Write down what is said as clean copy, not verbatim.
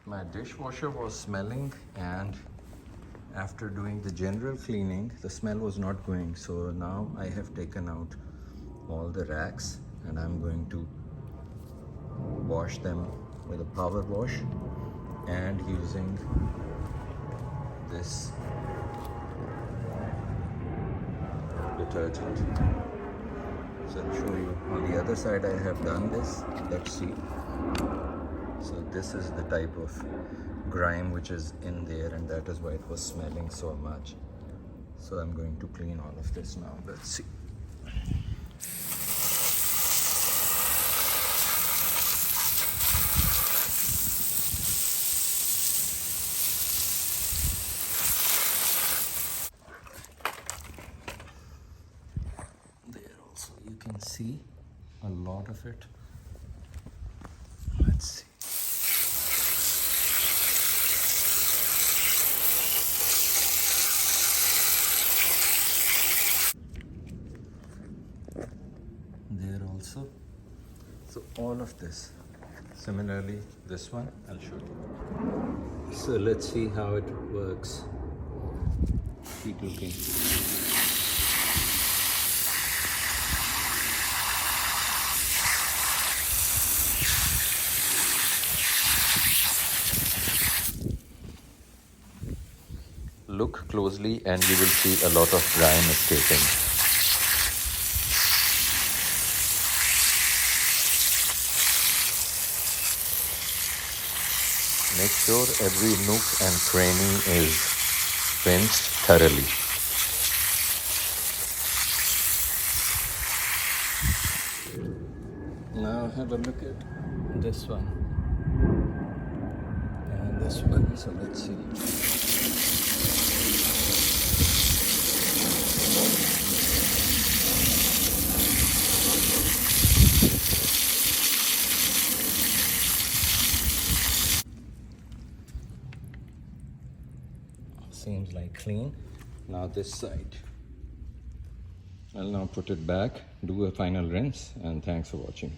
My dishwasher was smelling, and after doing the general cleaning, the smell was not going. So now I have taken out all the racks and I'm going to wash them with a power wash and using this detergent. So I'll show you. On the other side I have done this. Let's see. So this is the type of grime which is in there, and that is why it was smelling so much. So I'm going to clean all of this now. Let's see. There also you can see a lot of it. Let's see. There also. So all of this. Similarly, this one I'll show you. So let's see how it works. Keep looking. Look closely and you will see a lot of grime escaping. Make sure every nook and cranny is rinsed thoroughly. Now have a look at this one and this one. So let's see. Seems like clean. Now this side. I'll now put it back, do a final rinse, and thanks for watching.